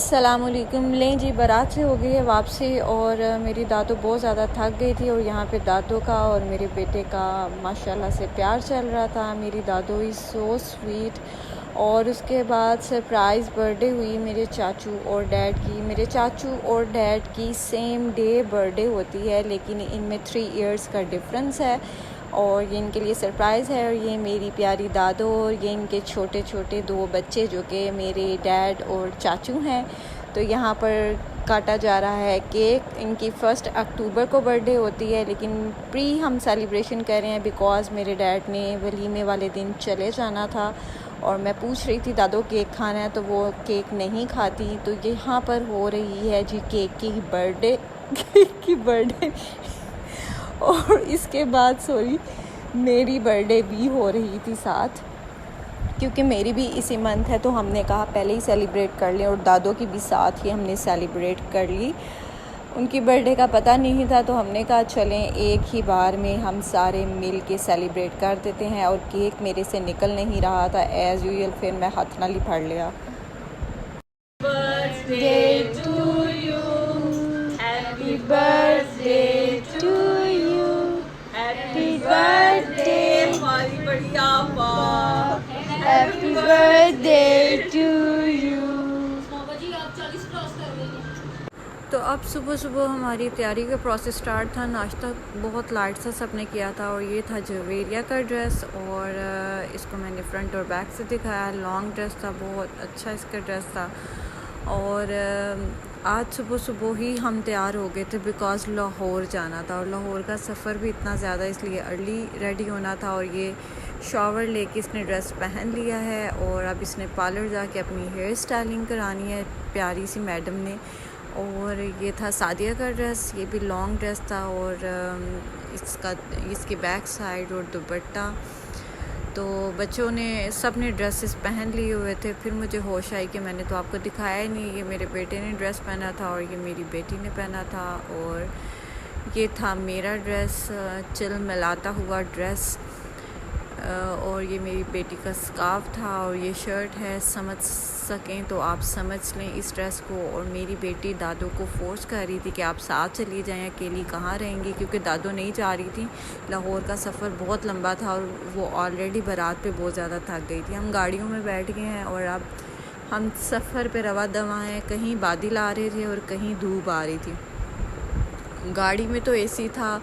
अस्सलामुअलैकुम। लें जी, बारात से हो गई है वापसी और मेरी दादू बहुत ज़्यादा थक गई थी और यहाँ पे दादू का और मेरे बेटे का माशाल्लाह से प्यार चल रहा था। मेरी दादू इज़ सो स्वीट। और उसके बाद सरप्राइज़ बर्थडे हुई मेरे चाचू और डैड की। मेरे चाचू और डैड की सेम डे बर्थडे होती है, लेकिन इनमें 3 इयर्स का डिफरेंस है और ये इनके लिए सरप्राइज़ है। और ये मेरी प्यारी दादू और ये इनके छोटे छोटे 2 बच्चे जो कि मेरे डैड और चाचू हैं। तो यहाँ पर काटा जा रहा है केक। इनकी 1 अक्टूबर को बर्थडे होती है, लेकिन प्री हम सेलिब्रेशन कर रहे हैं बिकॉज़ मेरे डैड ने वलीमे वाले दिन चले जाना था। और मैं पूछ रही थी दादू केक खाना है, तो वो केक नहीं खाती। तो यहाँ पर हो रही है जी केक की बर्थडे केक की बर्थडे और इसके बाद मेरी बर्थडे भी हो रही थी साथ, क्योंकि मेरी भी इसी मंथ है। तो हमने कहा पहले ही सेलिब्रेट कर लें और दादू की भी साथ ही हमने सेलिब्रेट कर ली। उनकी बर्थडे का पता नहीं था, तो हमने कहा चलें एक ही बार में हम सारे मिल के सेलिब्रेट कर देते हैं। और केक मेरे से निकल नहीं रहा था एज़ यूजुअल, फिर मैं हाथ नाली फाड़ लिया। Birthday to you, happy birthday to you, happy birthday हमारी बढ़िया आपा, हैप्पी बर्थडे टू यू। तो अब सुबह सुबह हमारी तैयारी का प्रोसेस स्टार्ट था। नाश्ता बहुत लाइट सा सबने किया था और ये था जवेरिया का ड्रेस और इसको मैंने फ्रंट और बैक से दिखाया। लॉन्ग ड्रेस था, बहुत अच्छा इसका ड्रेस था। और आज सुबह सुबह ही हम तैयार हो गए थे बिकॉज़ लाहौर जाना था और लाहौर का सफ़र भी इतना ज़्यादा, इसलिए अर्ली रेडी होना था। और ये शॉवर लेके इसने ड्रेस पहन लिया है और अब इसने पार्लर जाके अपनी हेयर स्टाइलिंग करानी है प्यारी सी मैडम ने। और ये था सादिया का ड्रेस, ये भी लॉन्ग ड्रेस था और इसकी बैक साइड और दुपट्टा। तो बच्चों ने सब ने ड्रेसेस पहन लिए हुए थे। फिर मुझे होश आई कि मैंने तो आपको दिखाया ही नहीं। ये मेरे बेटे ने ड्रेस पहना था और ये मेरी बेटी ने पहना था। और ये था मेरा ड्रेस, चिलमिलाता हुआ ड्रेस। और ये मेरी बेटी का स्कार्फ था और ये शर्ट है। समझ सकें तो आप समझ लें इस ड्रेस को। और मेरी बेटी दादू को फोर्स कर रही थी कि आप साथ चली जाएं, अकेली कहाँ रहेंगी, क्योंकि दादू नहीं जा रही थी। लाहौर का सफ़र बहुत लंबा था और वो ऑलरेडी बारात पे बहुत ज़्यादा थक गई थी। हम गाड़ियों में बैठ गए हैं और अब हम सफ़र पे रवा दवा हैं। कहीं बादल आ रहे थे और कहीं धूप आ रही थी। गाड़ी में तो एसी था,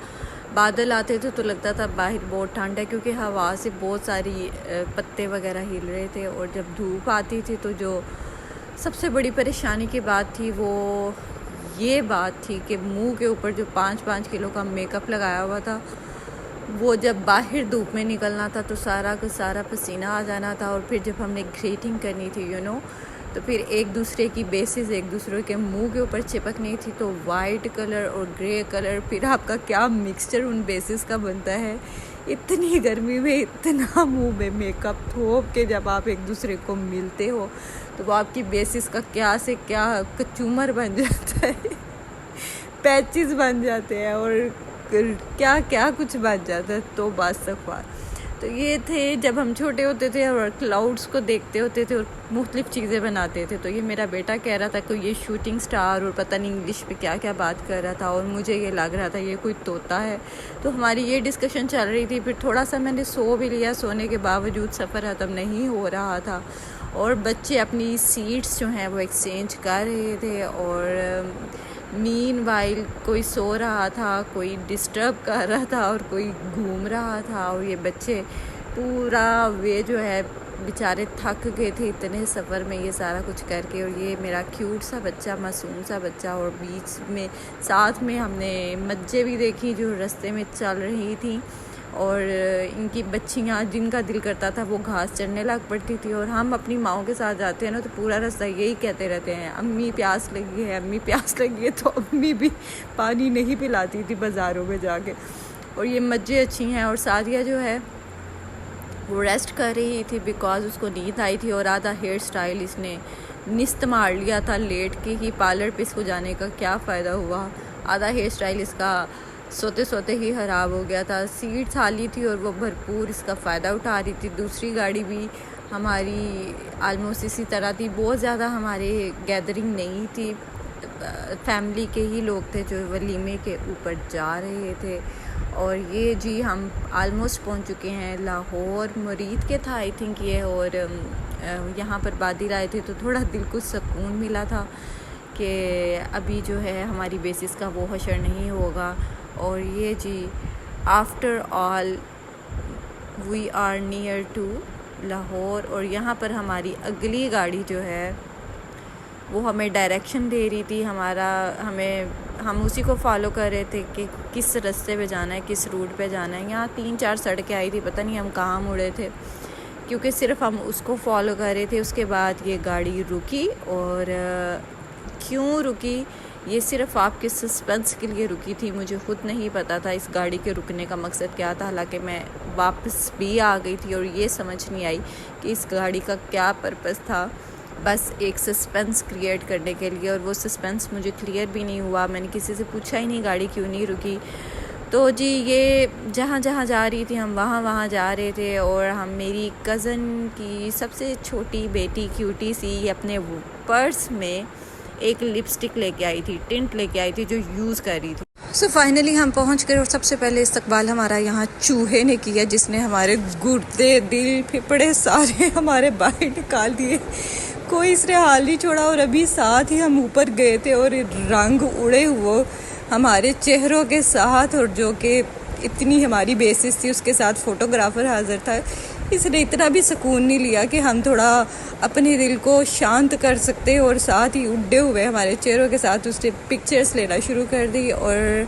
बादल आते थे तो लगता था बाहर बहुत ठंड है, क्योंकि हवा से बहुत सारी पत्ते वगैरह हिल रहे थे। और जब धूप आती थी तो जो सबसे बड़ी परेशानी की बात थी वो ये बात थी कि मुंह के ऊपर जो 5-5 किलो का मेकअप लगाया हुआ था, वो जब बाहर धूप में निकलना था तो सारा का सारा पसीना आ जाना था। और फिर जब हमने ग्रीटिंग करनी थी तो फिर एक दूसरे की बेसिस एक दूसरे के मुंह के ऊपर चिपकनी थी। तो वाइट कलर और ग्रे कलर, फिर आपका क्या मिक्सचर उन बेसिस का बनता है। इतनी गर्मी में इतना मुंह में मेकअप थोप के जब आप एक दूसरे को मिलते हो तो वो आपकी बेसिस का क्या से क्या कचूमर बन जाता है पैचेस बन जाते हैं और क्या क्या कुछ बन जाता है। तो बस अखबार तो ये थे जब हम छोटे होते थे और क्लाउड्स को देखते होते थे और मुख्तलिफ़ चीज़ें बनाते थे। तो ये मेरा बेटा कह रहा था कोई ये शूटिंग स्टार और पता नहीं इंग्लिश पे क्या क्या बात कर रहा था और मुझे ये लग रहा था ये कोई तोता है। तो हमारी ये डिस्कशन चल रही थी। फिर थोड़ा सा मैंने सो भी लिया, सोने के बावजूद सफ़र ख़त्म नहीं हो रहा था और बच्चे अपनी सीट्स जो हैं वो एक्सचेंज कर रहे थे। और मीनवाइल कोई सो रहा था, कोई डिस्टर्ब कर रहा था और कोई घूम रहा था। और ये बच्चे पूरा वे जो है बेचारे थक गए थे इतने सफ़र में ये सारा कुछ करके। और ये मेरा क्यूट सा बच्चा, मासूम सा बच्चा। और बीच में साथ में हमने मज्जे भी देखी जो रास्ते में चल रही थी और इनकी बच्चियाँ जिनका दिल करता था वो घास चढ़ने लग पड़ती थी। और हम अपनी माओं के साथ जाते हैं ना तो पूरा रास्ता यही कहते रहते हैं, अम्मी प्यास लगी है, अम्मी प्यास लगी है। तो अम्मी भी पानी नहीं पिलाती थी बाज़ारों में जाके। और ये मज्जे अच्छी हैं। और सादिया जो है वो रेस्ट कर रही थी बिकॉज़ उसको नींद आई थी। और आधा हेयर स्टाइल इसने निस्त मार लिया था लेट के ही। पार्लर पे इसको जाने का क्या फ़ायदा हुआ, आधा हेयर स्टाइल इसका सोते सोते ही ख़राब हो गया था। सीट खाली थी और वो भरपूर इसका फ़ायदा उठा रही थी। दूसरी गाड़ी भी हमारी आलमोस्ट इसी तरह थी, बहुत ज़्यादा हमारे गैदरिंग नहीं थी। फैमिली के ही लोग थे जो वलीमे के ऊपर जा रहे थे। और ये जी हम आलमोस्ट पहुंच चुके हैं लाहौर, मुरीद के था आई थिंक ये। और यहाँ पर बादिल आए थे तो थोड़ा दिल को सुकून मिला था कि अभी जो है हमारी बेसिस का वो हशर नहीं होगा। और ये जी after all we are near to Lahore. और यहाँ पर हमारी अगली गाड़ी जो है वो हमें डायरेक्शन दे रही थी, हम उसी को फॉलो कर रहे थे कि किस रास्ते पे जाना है, किस रूट पे जाना है। यहाँ 3-4 सड़कें आई थी, पता नहीं हम कहाँ मुड़े थे, क्योंकि सिर्फ हम उसको फॉलो कर रहे थे। उसके बाद ये गाड़ी रुकी। और क्यों रुकी ये सिर्फ आपके सस्पेंस के लिए रुकी थी, मुझे ख़ुद नहीं पता था इस गाड़ी के रुकने का मकसद क्या था। हालांकि मैं वापस भी आ गई थी और ये समझ नहीं आई कि इस गाड़ी का क्या पर्पस था, बस एक सस्पेंस क्रिएट करने के लिए। और वो सस्पेंस मुझे क्लियर भी नहीं हुआ, मैंने किसी से पूछा ही नहीं गाड़ी क्यों नहीं रुकी। तो जी ये जहाँ जहाँ जा रही थी हम वहाँ जा रहे थे। और हम मेरी कज़न की सबसे छोटी बेटी क्यूटी सी अपने पर्स में एक लिपस्टिक लेके आई थी, टिंट लेके आई थी जो यूज़ कर रही थी। सो फाइनली हम पहुंच गए और सबसे पहले इस्तकबाल हमारा यहाँ चूहे ने किया, जिसने हमारे गुर्दे, दिल, फेफड़े सारे हमारे बाहर निकाल दिए। कोई इसने हाल नहीं छोड़ा। और अभी साथ ही हम ऊपर गए थे और रंग उड़े हुए हमारे चेहरों के साथ, और जो कि इतनी हमारी बेसिस थी उसके साथ फ़ोटोग्राफ़र हाज़िर था। इसने इतना भी सुकून नहीं लिया कि हम थोड़ा अपने दिल को शांत कर सकते, और साथ ही उड़े हुए हमारे चेहरों के साथ उसने पिक्चर्स लेना शुरू कर दी। और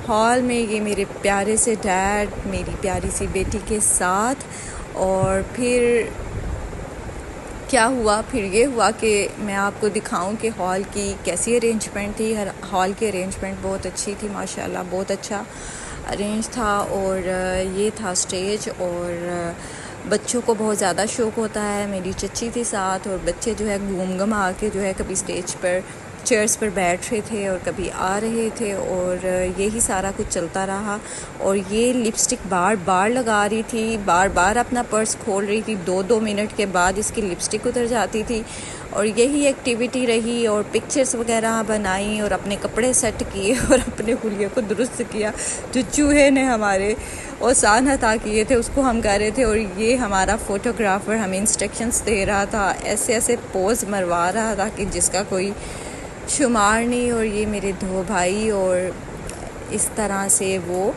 हॉल में ये मेरे प्यारे से डैड मेरी प्यारी सी बेटी के साथ। और फिर क्या हुआ, फिर ये हुआ कि मैं आपको दिखाऊं कि हॉल की कैसी अरेंजमेंट थी। हर हॉल की अरेंजमेंट बहुत अच्छी थी माशाल्लाह, बहुत अच्छा अरेंज था। और ये था स्टेज। और बच्चों को बहुत ज़्यादा शौक़ होता है, मेरी चच्ची थी साथ, और बच्चे जो है घूम घमा के जो है कभी स्टेज पर चेयर्स पर बैठ रहे थे और कभी आ रहे थे। और यही सारा कुछ चलता रहा। और ये लिपस्टिक बार बार लगा रही थी, बार बार अपना पर्स खोल रही थी, 2-2 मिनट के बाद इसकी लिपस्टिक उतर जाती थी। और यही एक्टिविटी रही। और पिक्चर्स वगैरह बनाई और अपने कपड़े सेट किए और अपने हुलिये को दुरुस्त किया। जो चूहे ने हमारे औसान हता किए थे उसको हम कर रहे थे। और ये हमारा फ़ोटोग्राफ़र हमें इंस्ट्रक्शंस दे रहा था, ऐसे ऐसे पोज़ मरवा रहा था कि जिसका कोई शुमार नहीं। और ये मेरे 2 भाई, और इस तरह से वो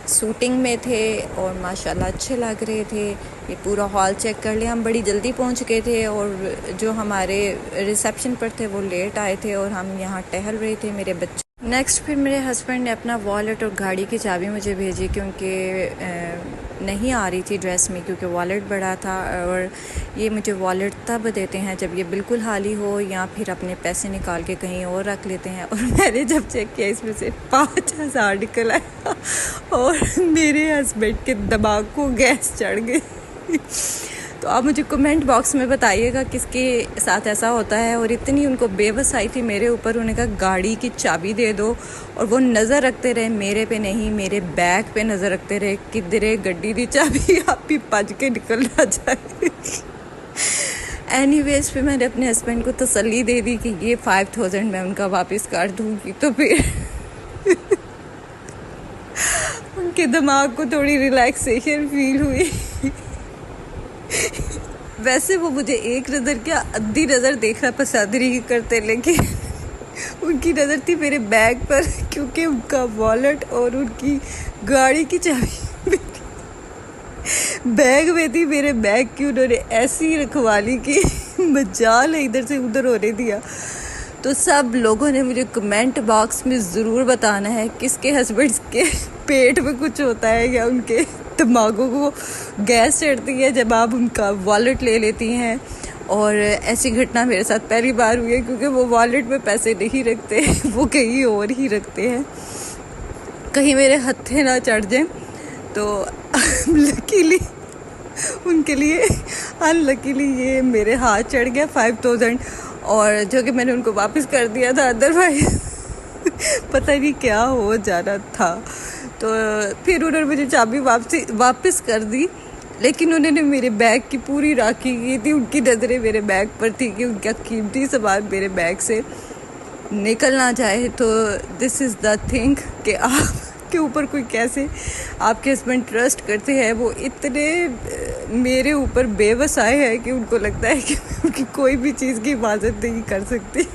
शूटिंग में थे और माशाल्लाह अच्छे लग रहे थे। ये पूरा हॉल चेक कर लिया, हम बड़ी जल्दी पहुंच गए थे। और जो हमारे रिसेप्शन पर थे वो लेट आए थे और हम यहाँ टहल रहे थे मेरे बच्चे। नेक्स्ट फिर मेरे हस्बैंड ने अपना वॉलेट और गाड़ी की चाबी मुझे भेजी, क्योंकि नहीं आ रही थी ड्रेस में, क्योंकि वॉलेट बड़ा था। और ये मुझे वॉलेट तब देते हैं जब ये बिल्कुल खाली हो, या फिर अपने पैसे निकाल के कहीं और रख लेते हैं। और मैंने जब चेक किया इसमें से 5,000 निकल आया और मेरे हस्बैंड के दिमाग को गैस चढ़ गई। तो आप मुझे कमेंट बॉक्स में बताइएगा किसके साथ ऐसा होता है। और इतनी उनको बेवसाई थी मेरे ऊपर, उन्होंने कहा गाड़ी की चाबी दे दो। और वो नज़र रखते रहे मेरे पे नहीं, मेरे बैग पे नज़र रखते रहे, किधरे गड्डी दी चाबी आप भी भज के निकल ना जाए। एनीवेज फिर मैंने अपने हस्बैंड को तसल्ली दे दी कि ये 5,000 मैं उनका वापस कर दूँगी। तो फिर उनके दिमाग को थोड़ी रिलैक्सेशन फील हुई। वैसे वो मुझे एक नज़र क्या अद्धी नज़र देखना पसंद नहीं करते, लेकिन उनकी नज़र थी मेरे बैग पर, क्योंकि उनका वॉलेट और उनकी गाड़ी की चाबी बैग में थी। मेरे बैग की उन्होंने ऐसी रखवाली की मजाल है इधर से उधर होने दिया। तो सब लोगों ने मुझे कमेंट बॉक्स में ज़रूर बताना है किसके हस्बैंड के पेट में कुछ होता है या उनके दिमागों को गैस चढ़ती है जब आप उनका वॉलेट ले लेती हैं। और ऐसी घटना मेरे साथ पहली बार हुई है, क्योंकि वो वॉलेट में पैसे नहीं रखते, वो कहीं और ही रखते हैं, कहीं मेरे हत्थे ना चढ़ जाएं। तो लकीली उनके लिए अनलकीली ये मेरे हाथ चढ़ गया 5,000, और जो कि मैंने उनको वापस कर दिया था, अदरवाइज पता नहीं क्या हो जाना था। तो फिर उन्होंने मुझे चाबी वापस कर दी। लेकिन उन्होंने मेरे बैग की पूरी राखी की थी। उनकी नज़रें मेरे बैग पर थी कि उनका कीमती सामान मेरे बैग से निकल ना जाए। तो दिस इज़ द थिंग कि आपके ऊपर कोई कैसे आपके हस्बैंड ट्रस्ट करते हैं। वो इतने मेरे ऊपर बेवसाए हैं कि उनको लगता है कि उनकी कोई भी चीज़ की हिफाजत नहीं कर सकती।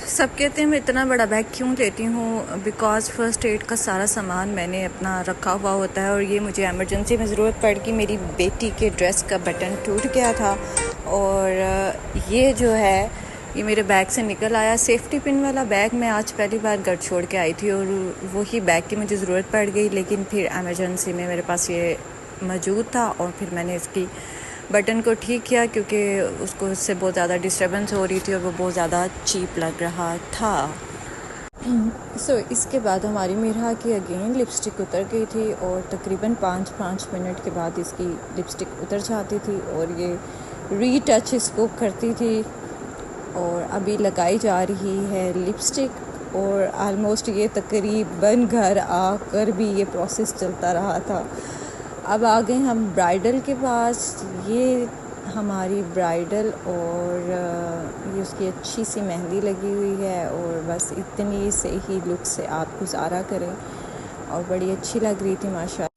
सब कहते हैं मैं इतना बड़ा बैग क्यों लेती हूँ, बिकॉज़ फ़र्स्ट एड का सारा सामान मैंने अपना रखा हुआ होता है। और ये मुझे एमरजेंसी में ज़रूरत पड़ गई। मेरी बेटी के ड्रेस का बटन टूट गया था और ये जो है ये मेरे बैग से निकल आया। सेफ्टी पिन वाला बैग मैं आज पहली बार घर छोड़ के आई थी और वही बैग की मुझे ज़रूरत पड़ गई, लेकिन फिर एमरजेंसी में मेरे पास ये मौजूद था और फिर मैंने इसकी बटन को ठीक किया क्योंकि उसको उससे बहुत ज़्यादा डिस्टर्बेंस हो रही थी और वो बहुत ज़्यादा चीप लग रहा था। इसके बाद हमारी मिरहा की अगेन लिपस्टिक उतर गई थी और तकरीबन 5 मिनट के बाद इसकी लिपस्टिक उतर जाती थी और ये रीटच इसको करती थी और अभी लगाई जा रही है लिपस्टिक। और आलमोस्ट ये तकरीबन घर आकर भी ये प्रोसेस चलता रहा था। अब आ गए हम ब्राइडल के पास। ये हमारी ब्राइडल और ये उसकी अच्छी सी मेहंदी लगी हुई है और बस इतनी से ही लुक से आप गुजारा करें और बड़ी अच्छी लग रही थी माशाल्लाह।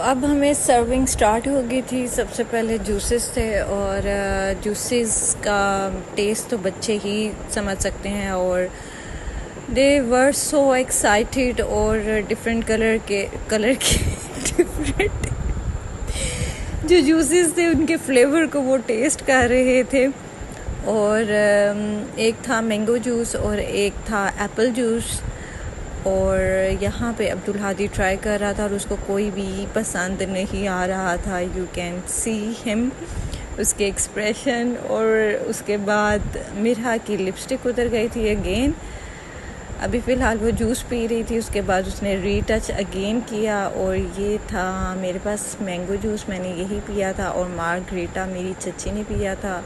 अब हमें सर्विंग स्टार्ट हो गई थी। सबसे पहले जूसेस थे और जूसेस का टेस्ट तो बच्चे ही समझ सकते हैं और दे वर सो एक्साइटेड और डिफरेंट कलर के डिफरेंट जो जूसेस थे उनके फ्लेवर को वो टेस्ट कर रहे थे। और एक था मैंगो जूस और एक था एप्पल जूस। और यहाँ पे अब्दुल हादी ट्राई कर रहा था और उसको कोई भी पसंद नहीं आ रहा था। यू कैन सी हिम, उसके एक्सप्रेशन। और उसके बाद मिरहा की लिपस्टिक उतर गई थी अगेन। अभी फ़िलहाल वो जूस पी रही थी। उसके बाद उसने रीटच अगेन किया और ये था मेरे पास मैंगो जूस, मैंने यही पिया था। और मार्गरीटा मेरी चची ने पिया था,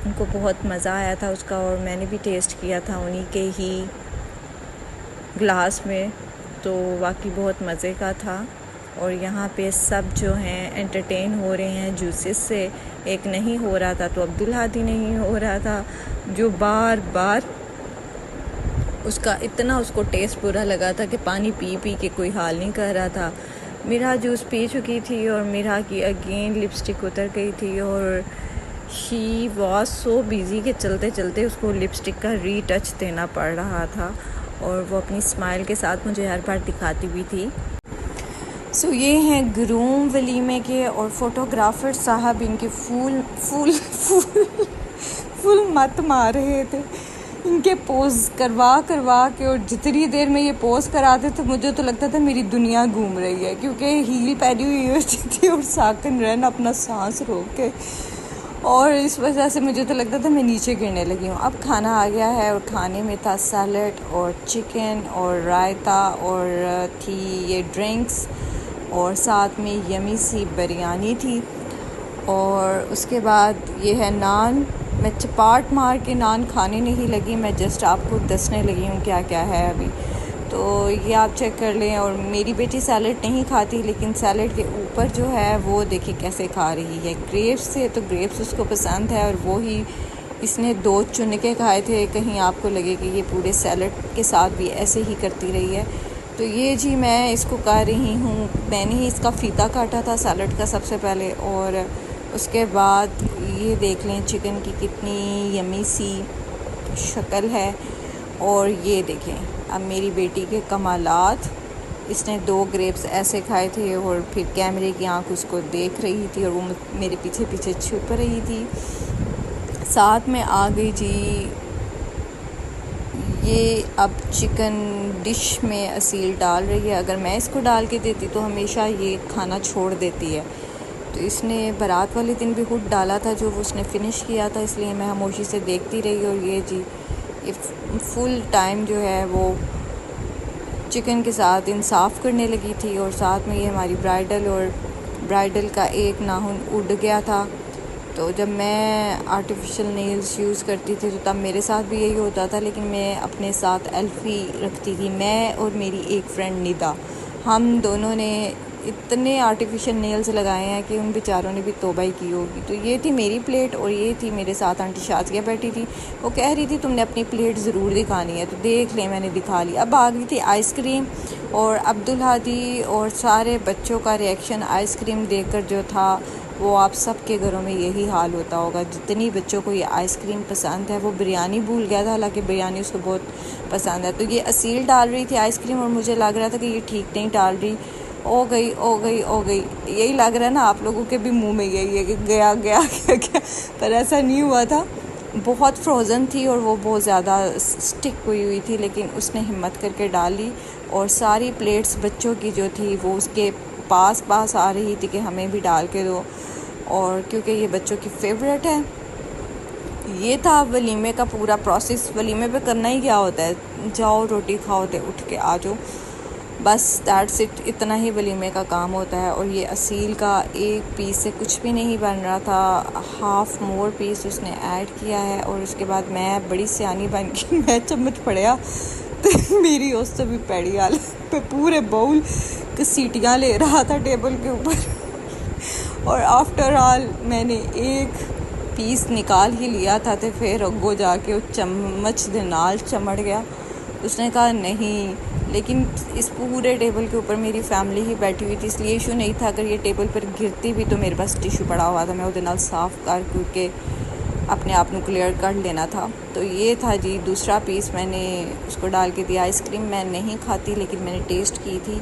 उनको बहुत मज़ा आया था उसका और मैंने भी टेस्ट किया था उन्हीं के ही ग्लास में, तो वाकई बहुत मज़े का था। और यहाँ पे सब जो हैं एंटरटेन हो रहे हैं जूसेस से। एक नहीं हो रहा था तो अब्दुल हादी नहीं हो रहा था, जो बार बार उसका इतना उसको टेस्ट बुरा लगा था कि पानी पी पी के कोई हाल नहीं कर रहा था। मिरहा जूस पी चुकी थी और मिरहा की अगेन लिपस्टिक उतर गई थी और शी वॉज सो बिज़ी कि चलते चलते उसको लिपस्टिक का रीटच देना पड़ रहा था और वो अपनी स्माइल के साथ मुझे हर बार दिखाती भी थी। ये हैं ग्रूम वलीमे के और फ़ोटोग्राफ़र साहब इनके फूल फूल फूल फुल मत मार रहे थे इनके पोज करवा के। और जितनी देर में ये पोज कराते थे मुझे तो लगता था मेरी दुनिया घूम रही है, क्योंकि हील पहनी हुई होती थी और साकन रन अपना सांस रोक के, और इस वजह से मुझे तो लगता था मैं नीचे गिरने लगी हूँ। अब खाना आ गया है और खाने में था सैलड और चिकन और रायता और थी ये ड्रिंक्स और साथ में यमी सी बिरयानी थी। और उसके बाद ये है नान। मैं चपाट मार के नान खाने नहीं लगी, मैं जस्ट आपको दसने लगी हूँ क्या क्या है अभी, तो ये आप चेक कर लें। और मेरी बेटी सैलड नहीं खाती, लेकिन सैलड के ऊपर जो है वो देखिए कैसे खा रही है ग्रेप्स से, तो ग्रेप्स उसको पसंद है और वो ही इसने 2 चुन के खाए थे। कहीं आपको लगे कि ये पूरे सैलड के साथ भी ऐसे ही करती रही है। तो ये जी मैं इसको कर रही हूँ, मैंने ही इसका फ़ीता काटा था सैलड का सबसे पहले, और उसके बाद ये देख लें चिकन की कितनी यमी सी शक्ल है। और ये देखें अब मेरी बेटी के कमालात, इसने 2 ग्रेप्स ऐसे खाए थे और फिर कैमरे की आंख उसको देख रही थी और वो मेरे पीछे पीछे छुप रही थी। साथ में आ गई जी ये अब चिकन डिश में असील डाल रही है। अगर मैं इसको डाल के देती तो हमेशा ये खाना छोड़ देती है, तो इसने बारात वाले दिन भी खुद डाला था जो वो उसने फ़िनिश किया था, इसलिए मैं खामोशी से देखती रही। और ये जी ये फुल टाइम जो है वो चिकन के साथ इंसाफ करने लगी थी। और साथ में ये हमारी ब्राइडल का एक नाखून उड़ गया था, तो जब मैं आर्टिफिशियल नेल्स यूज़ करती थी तो तब मेरे साथ भी यही होता था, लेकिन मैं अपने साथ एल्फ़ी रखती थी। मैं और मेरी एक फ्रेंड निदा, हम दोनों ने इतने आर्टिफिशियल नेल्स लगाए हैं कि उन बेचारों ने भी तौबा ही की होगी। तो ये थी मेरी प्लेट और ये थी मेरे साथ आंटी शाजिया बैठी थी। वो कह रही थी तुमने अपनी प्लेट ज़रूर दिखानी है, तो देख लें, मैंने दिखा ली। अब आ गई थी आइसक्रीम और अब्दुल हादी और सारे बच्चों का रिएक्शन आइसक्रीम देखकर जो था, वो आप सब के घरों में यही हाल होता होगा। जितनी बच्चों को ये आइसक्रीम पसंद है, वो बिरयानी भूल गया था, हालांकि बिरयानी उसको बहुत पसंद है। तो ये असील डाल रही थी आइसक्रीम और मुझे लग रहा था कि ये ठीक नहीं डाल रही। हो गई हो गई हो गई, यही लग रहा है ना आप लोगों के भी मुंह में यही है कि गया गया गया गया, पर ऐसा नहीं हुआ था। बहुत फ्रोज़न थी और वो बहुत ज़्यादा स्टिक हुई थी, लेकिन उसने हिम्मत करके डाली और सारी प्लेट्स बच्चों की जो थी वो उसके पास पास आ रही थी कि हमें भी डाल के दो, और क्योंकि ये बच्चों की फेवरेट है। ये था वलीमे का पूरा प्रोसेस। वलीमे पे करना ही क्या होता है, जाओ रोटी खाओ तो उठ के आ जाओ, बस दैट्स इट, इतना ही वलीमे का काम होता है। और ये असील का एक पीस से कुछ भी नहीं बन रहा था, हाफ़ मोर पीस उसने ऐड किया है। और उसके बाद मैं बड़ी सियानी बन गई, मैं चम्मच पड़िया तो मेरी उससे भी पैड़ी हालत पे पूरे बाउल सीटियाँ ले रहा था टेबल के ऊपर। और आफ्टर ऑल मैंने एक पीस निकाल ही लिया था, तो फिर अगो जाके वो चम्मच दे नाल चमड़ गया। उसने कहा नहीं, लेकिन इस पूरे टेबल के ऊपर मेरी फैमिली ही बैठी हुई थी, इसलिए इशू नहीं था। अगर ये टेबल पर गिरती भी तो मेरे पास टिशू पड़ा हुआ था, मैं उसके नाल साफ़ करके अपने आप को क्लियर कर लेना था। तो ये था जी दूसरा पीस, मैंने उसको डाल के दिया। आइसक्रीम मैं नहीं खाती, लेकिन मैंने टेस्ट की थी।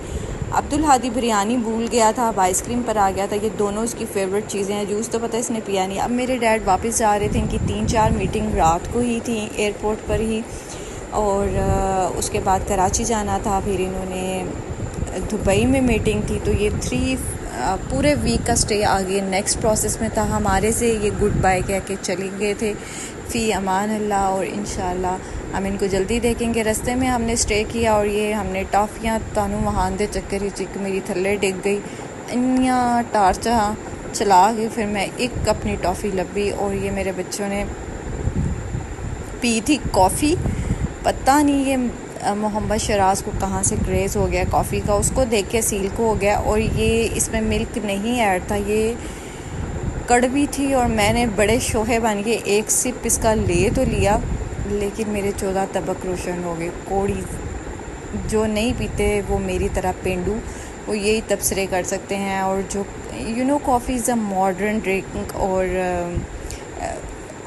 अब्दुल हादी बिरयानी भूल गया था, अब आइसक्रीम पर आ गया था। ये दोनों उसकी फ़ेवरेट चीज़ें हैं। जूस तो पता इसने पिया नहीं। अब मेरे डैड वापस जा रहे थे, इनकी 3-4 मीटिंग रात को ही थी एयरपोर्ट पर ही, और उसके बाद कराची जाना था, फिर इन्होंने दुबई में मीटिंग थी। तो ये पूरे वीक का स्टे आगे नेक्स्ट प्रोसेस में था। हमारे से ये गुड बाय कह के चले गए थे, फ़ी अमान अल्लाह, और इंशाल्लाह हम इनको जल्दी देखेंगे। रास्ते में हमने स्टे किया और ये हमने टॉफ़ियाँ तानू वहां दे चक्कर ही चिक मेरी थल्ले डिग गई, इन्नियाँ टार्चा चला गई। फिर मैं एक अपनी टॉफ़ी लभी और ये मेरे बच्चों ने पी थी कॉफ़ी। पता नहीं ये मोहम्मद शराज को कहाँ से क्रेज़ हो गया कॉफ़ी का, उसको देख के सील को हो गया। और ये इसमें मिल्क नहीं ऐड था, ये कड़वी थी। और मैंने बड़े शोहे बन के एक सिप इसका ले तो लिया, लेकिन मेरे 14 तबक रोशन हो गए। कोड़ी जो नहीं पीते वो मेरी तरह पेंडू, वो यही तबसरे कर सकते हैं। और जो coffee is a modern drink, और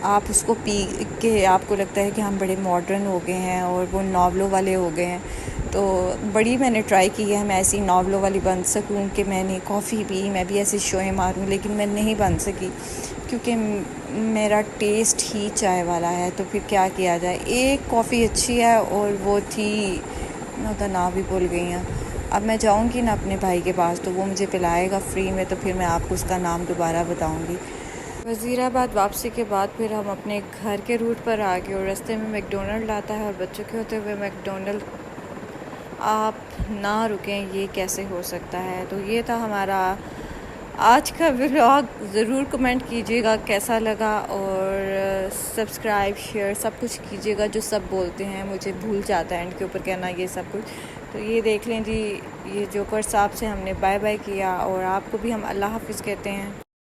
आप उसको पी के आपको लगता है कि हम बड़े मॉडर्न हो गए हैं और वो नावलों वाले हो गए हैं। तो बड़ी मैंने ट्राई की है मैं ऐसी नावलों वाली बन सकूं कि मैंने कॉफ़ी पी, मैं भी ऐसे शोएं मारूं, लेकिन मैं नहीं बन सकी क्योंकि मेरा टेस्ट ही चाय वाला है। तो फिर क्या किया जाए। एक कॉफ़ी अच्छी है और वो थी, मैं उसका नाम भी भूल गई हूँ। अब मैं जाऊँगी ना अपने भाई के पास, तो वो मुझे पिलाएगा फ्री में, तो फिर मैं आपको उसका नाम दोबारा बताऊँगी। वज़ीराबाद वापसी के बाद फिर हम अपने घर के रूट पर आ गए और रास्ते में मैकडोनल्ड आता है और बच्चों के होते हुए मैकडोनल्ड आप ना रुकें, ये कैसे हो सकता है। तो ये था हमारा आज का व्लॉग। ज़रूर कमेंट कीजिएगा कैसा लगा, और सब्सक्राइब शेयर सब कुछ कीजिएगा। जो सब बोलते हैं मुझे भूल जाता है एंड के ऊपर कहना ये सब कुछ। तो ये देख लें जी, ये जोकर साहब से हमने बाय बाय किया और आपको भी हम अल्लाह हाफ़िज़ कहते हैं।